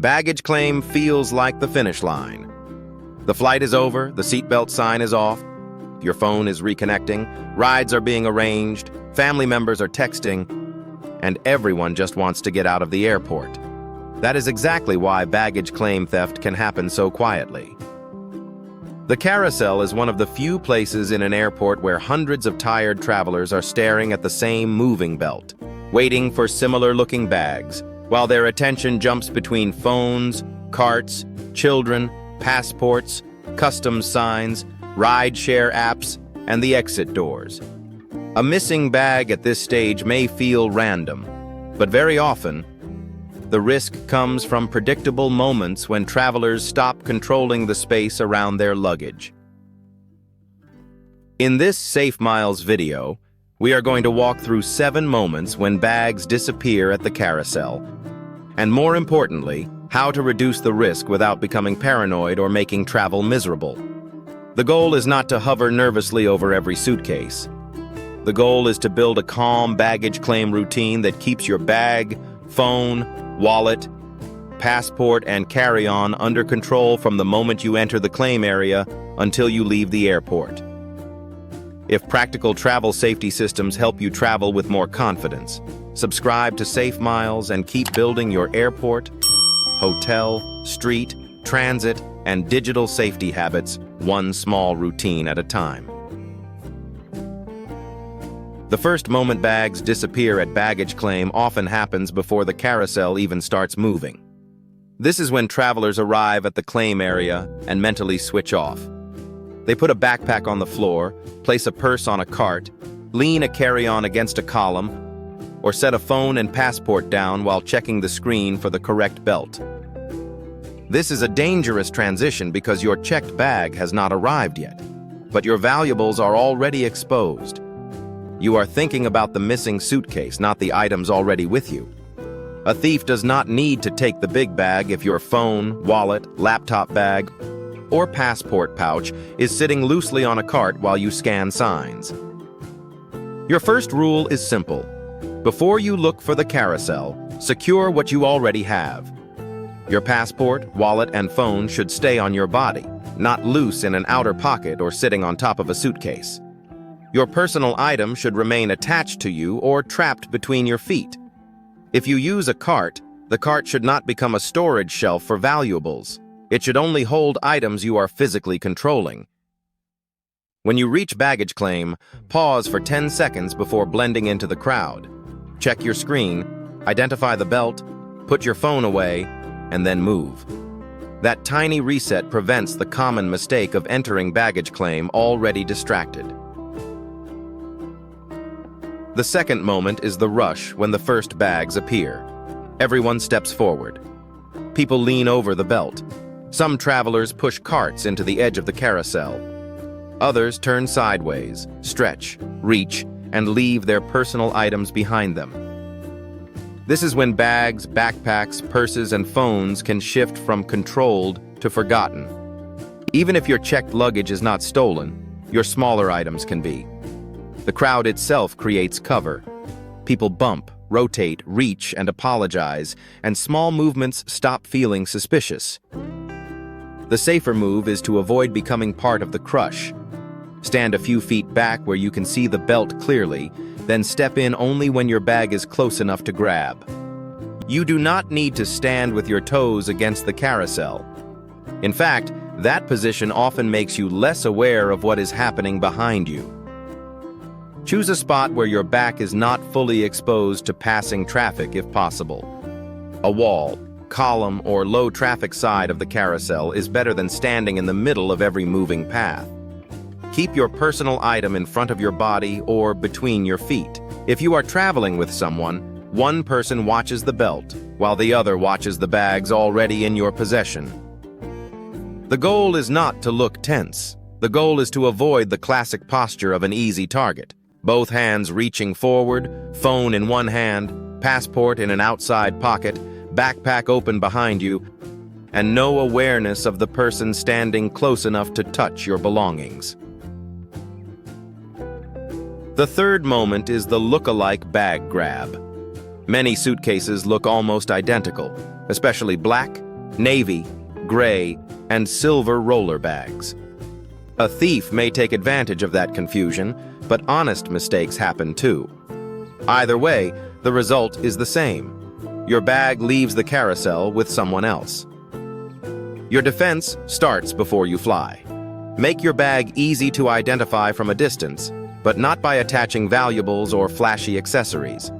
Baggage claim feels like the finish line. The flight is over, the seatbelt sign is off, your phone is reconnecting, rides are being arranged, family members are texting, and everyone just wants to get out of the airport. That is exactly why baggage claim theft can happen so quietly. The Carousel is one of the few places in an airport where hundreds of tired travelers are staring at the same moving belt, waiting for similar-looking bags, while their attention jumps between phones, carts, children, passports, customs signs, rideshare apps, and the exit doors. A missing bag at this stage may feel random, but very often, the risk comes from predictable moments when travelers stop controlling the space around their luggage. In this SafeMiles video, we are going to walk through 7 moments when bags disappear at the Carousel, and more importantly, how to reduce the risk without becoming paranoid or making travel miserable. The goal is not to hover nervously over every suitcase. The goal is to build a calm baggage claim routine that keeps your bag, phone, wallet, passport, and carry-on under control from the moment you enter the claim area until you leave the airport. If practical travel safety systems help you travel with more confidence, subscribe to SafeMiles and keep building your airport, hotel, street, transit, and digital safety habits one small routine at a time. The first moment bags disappear at baggage claim often happens before the Carousel even starts moving. This is when travelers arrive at the claim area and mentally switch off. They put a backpack on the floor, place a purse on a cart, lean a carry-on against a column, or set a phone and passport down while checking the screen for the correct belt. This is a dangerous transition because your checked bag has not arrived yet, but your valuables are already exposed. You are thinking about the missing suitcase, not the items already with you. A thief does not need to take the big bag if your phone, wallet, laptop bag, or passport pouch is sitting loosely on a cart while you scan signs. Your first rule is simple. Before you look for the Carousel, secure what you already have. Your passport, wallet, and phone should stay on your body, not loose in an outer pocket or sitting on top of a suitcase. Your personal item should remain attached to you or trapped between your feet. If you use a cart, the cart should not become a storage shelf for valuables. It should only hold items you are physically controlling. When you reach baggage claim, pause for 10 seconds before blending into the crowd. Check your screen, identify the belt, put your phone away, and then move. That tiny reset prevents the common mistake of entering baggage claim already distracted. The second moment is the rush when the first bags appear. Everyone steps forward. People lean over the belt. Some travelers push carts into the edge of the Carousel. Others turn sideways, stretch, reach, and leave their personal items behind them. This is when bags, backpacks, purses, and phones can shift from controlled to forgotten. Even if your checked luggage is not stolen, your smaller items can be. The crowd itself creates cover. People bump, rotate, reach, and apologize, and small movements stop feeling suspicious. The safer move is to avoid becoming part of the crush. Stand a few feet back where you can see the belt clearly, then step in only when your bag is close enough to grab. You do not need to stand with your toes against the Carousel. In fact, that position often makes you less aware of what is happening behind you. Choose a spot where your back is not fully exposed to passing traffic if possible. A wall, column, or low traffic side of the Carousel is better than standing in the middle of every moving path. Keep your personal item in front of your body or between your feet. If you are traveling with someone, one person watches the belt, while the other watches the bags already in your possession. The goal is not to look tense. The goal is to avoid the classic posture of an easy target. Both hands reaching forward, phone in one hand, passport in an outside pocket, backpack open behind you, and no awareness of the person standing close enough to touch your belongings. The third moment is the look-alike bag grab. Many suitcases look almost identical, especially black, navy, gray, and silver roller bags. A thief may take advantage of that confusion, but honest mistakes happen too. Either way, the result is the same. Your bag leaves the carousel with someone else. Your defense starts before you fly. Make your bag easy to identify from a distance, but not by attaching valuables or flashy accessories.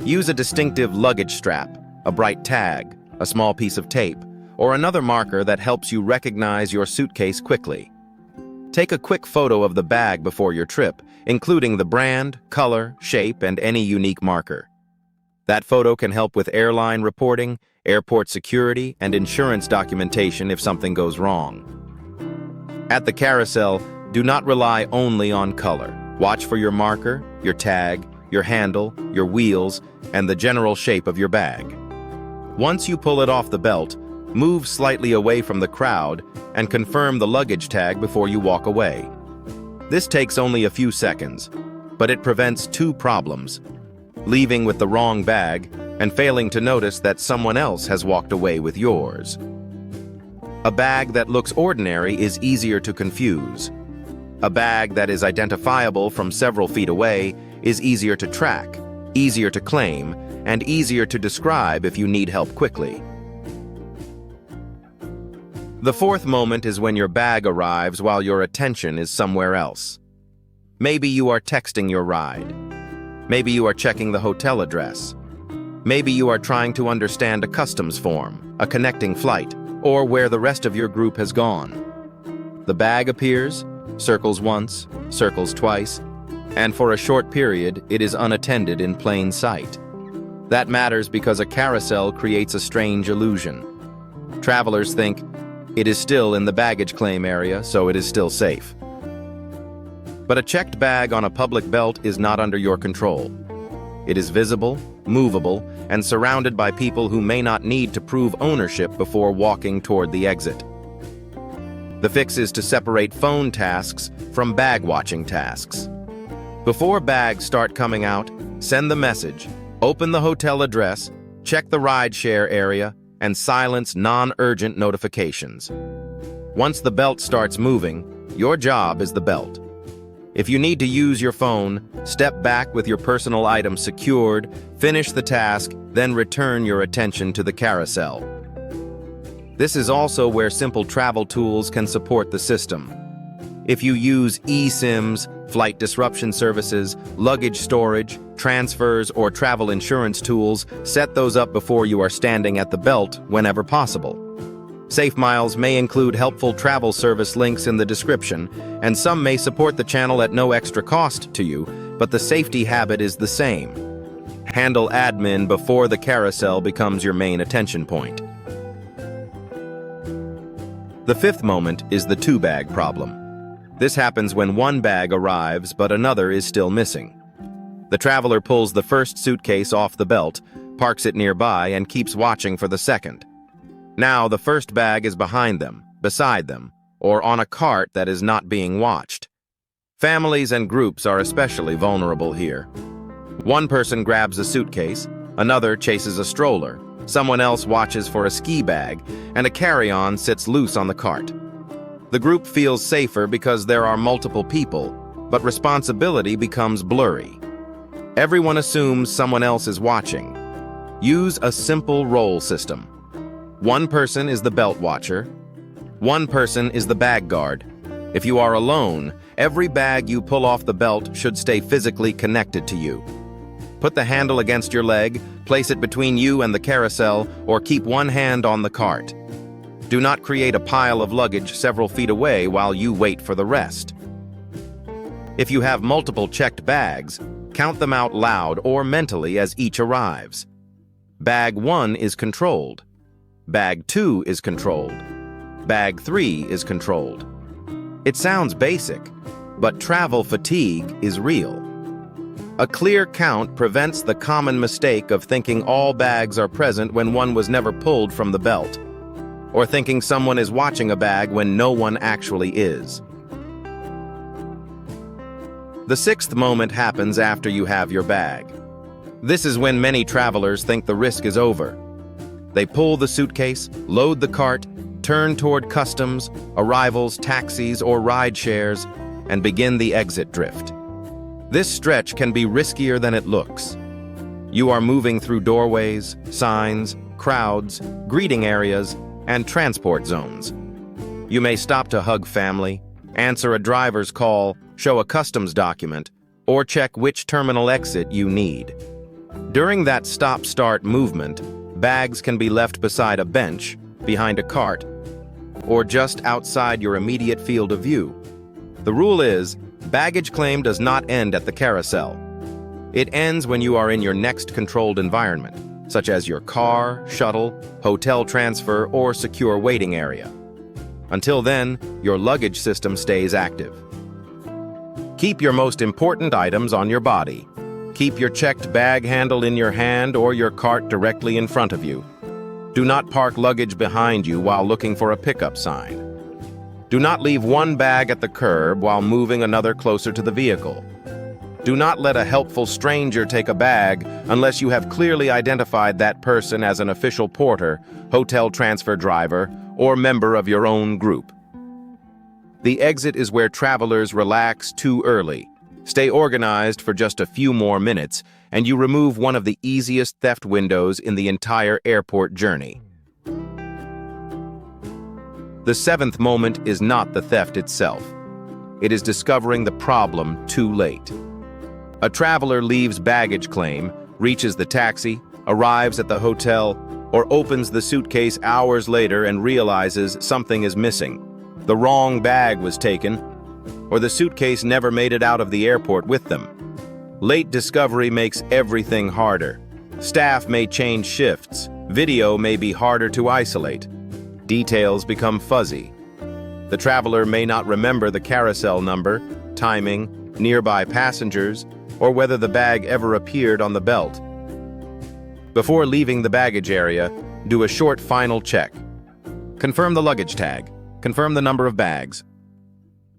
Use a distinctive luggage strap, a bright tag, a small piece of tape, or another marker that helps you recognize your suitcase quickly. Take a quick photo of the bag before your trip, including the brand, color, shape, and any unique marker. That photo can help with airline reporting, airport security, and insurance documentation if something goes wrong. At the carousel, do not rely only on color. Watch for your marker, your tag, your handle, your wheels, and the general shape of your bag. Once you pull it off the belt, move slightly away from the crowd and confirm the luggage tag before you walk away. This takes only a few seconds, but it prevents two problems: leaving with the wrong bag and failing to notice that someone else has walked away with yours. A bag that looks ordinary is easier to confuse. A bag that is identifiable from several feet away is easier to track, easier to claim, and easier to describe if you need help quickly. The fourth moment is when your bag arrives while your attention is somewhere else. Maybe you are texting your ride. Maybe you are checking the hotel address. Maybe you are trying to understand a customs form, a connecting flight, or where the rest of your group has gone. The bag appears, circles once, circles twice, and for a short period, it is unattended in plain sight. That matters because a carousel creates a strange illusion. Travelers think, it is still in the baggage claim area, so it is still safe. But a checked bag on a public belt is not under your control. It is visible, movable, and surrounded by people who may not need to prove ownership before walking toward the exit. The fix is to separate phone tasks from bag-watching tasks. Before bags start coming out, send the message, open the hotel address, check the rideshare area, and silence non-urgent notifications. Once the belt starts moving, your job is the belt. If you need to use your phone, step back with your personal items secured, finish the task, then return your attention to the carousel. This is also where simple travel tools can support the system. If you use eSIMs, flight disruption services, luggage storage, transfers, or travel insurance tools, set those up before you are standing at the belt whenever possible. SafeMiles may include helpful travel service links in the description, and some may support the channel at no extra cost to you, but the safety habit is the same. Handle admin before the carousel becomes your main attention point. The fifth moment is the two-bag problem. This happens when one bag arrives but another is still missing. The traveler pulls the first suitcase off the belt, parks it nearby, and keeps watching for the second. Now the first bag is behind them, beside them, or on a cart that is not being watched. Families and groups are especially vulnerable here. One person grabs a suitcase, another chases a stroller, someone else watches for a ski bag, and a carry-on sits loose on the cart. The group feels safer because there are multiple people, but responsibility becomes blurry. Everyone assumes someone else is watching. Use a simple role system. One person is the belt watcher. One person is the bag guard. If you are alone, every bag you pull off the belt should stay physically connected to you. Put the handle against your leg, place it between you and the carousel, or keep one hand on the cart. Do not create a pile of luggage several feet away while you wait for the rest. If you have multiple checked bags, count them out loud or mentally as each arrives. Bag 1 is controlled. Bag 2 is controlled. Bag 3 is controlled. It sounds basic, but travel fatigue is real. A clear count prevents the common mistake of thinking all bags are present when one was never pulled from the belt, or thinking someone is watching a bag when no one actually is. The sixth moment happens after you have your bag. This is when many travelers think the risk is over. They pull the suitcase, load the cart, turn toward customs, arrivals, taxis, or rideshares, and begin the exit drift. This stretch can be riskier than it looks. You are moving through doorways, signs, crowds, greeting areas, and transport zones. You may stop to hug family, answer a driver's call, show a customs document, or check which terminal exit you need. During that stop-start movement, bags can be left beside a bench, behind a cart, or just outside your immediate field of view. The rule is, baggage claim does not end at the carousel. It ends when you are in your next controlled environment, such as your car, shuttle, hotel transfer, or secure waiting area. Until then, your luggage system stays active. Keep your most important items on your body. Keep your checked bag handle in your hand or your cart directly in front of you. Do not park luggage behind you while looking for a pickup sign. Do not leave one bag at the curb while moving another closer to the vehicle. Do not let a helpful stranger take a bag unless you have clearly identified that person as an official porter, hotel transfer driver, or member of your own group. The exit is where travelers relax too early. Stay organized for just a few more minutes, and you remove one of the easiest theft windows in the entire airport journey. The seventh moment is not the theft itself. It is discovering the problem too late. A traveler leaves baggage claim, reaches the taxi, arrives at the hotel, or opens the suitcase hours later and realizes something is missing. The wrong bag was taken, or the suitcase never made it out of the airport with them. Late discovery makes everything harder. Staff may change shifts. Video may be harder to isolate. Details become fuzzy. The traveler may not remember the carousel number, timing, nearby passengers, or whether the bag ever appeared on the belt. Before leaving the baggage area, do a short final check. Confirm the luggage tag. Confirm the number of bags.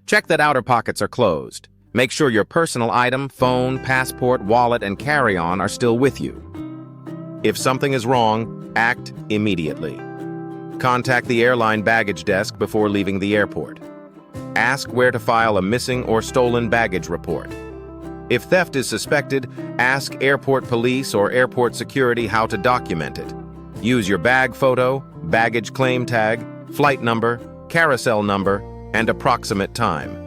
Check that outer pockets are closed. Make sure your personal item, phone, passport, wallet, and carry-on are still with you. If something is wrong, act immediately. Contact the airline baggage desk before leaving the airport. Ask where to file a missing or stolen baggage report. If theft is suspected, ask airport police or airport security how to document it. Use your bag photo, baggage claim tag, flight number, carousel number, and approximate time.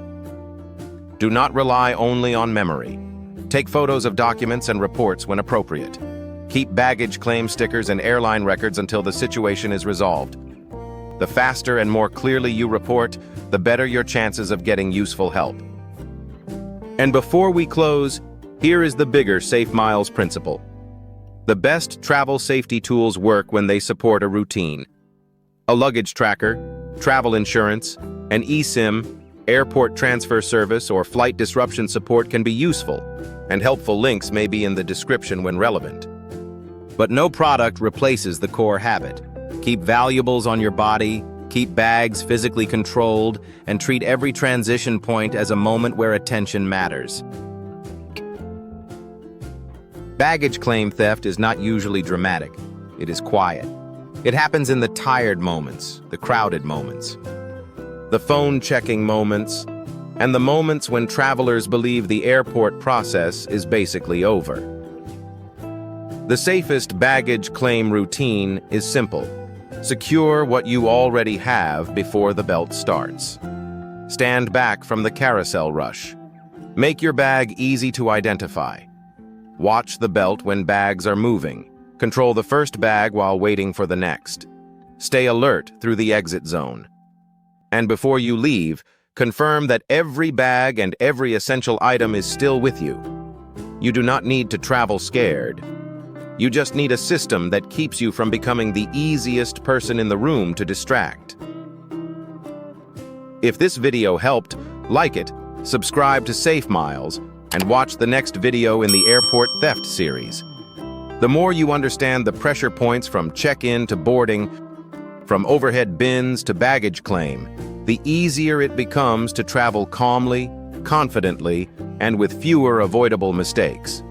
Do not rely only on memory. Take photos of documents and reports when appropriate. Keep baggage claim stickers and airline records until the situation is resolved. The faster and more clearly you report, the better your chances of getting useful help. And before we close, here is the bigger SafeMiles principle. The best travel safety tools work when they support a routine. A luggage tracker, travel insurance, an eSIM, airport transfer service, or flight disruption support can be useful, and helpful links may be in the description when relevant. But no product replaces the core habit. Keep valuables on your body, keep bags physically controlled, and treat every transition point as a moment where attention matters. Baggage claim theft is not usually dramatic. It is quiet. It happens in the tired moments, the crowded moments, the phone-checking moments, and the moments when travelers believe the airport process is basically over. The safest baggage claim routine is simple. Secure what you already have before the belt starts. Stand back from the carousel rush. Make your bag easy to identify. Watch the belt when bags are moving. Control the first bag while waiting for the next. Stay alert through the exit zone. And before you leave, confirm that every bag and every essential item is still with you. You do not need to travel scared. You just need a system that keeps you from becoming the easiest person in the room to distract. If this video helped, like it, subscribe to SafeMiles, and watch the next video in the Airport Theft series. The more you understand the pressure points from check-in to boarding, from overhead bins to baggage claim, the easier it becomes to travel calmly, confidently, and with fewer avoidable mistakes.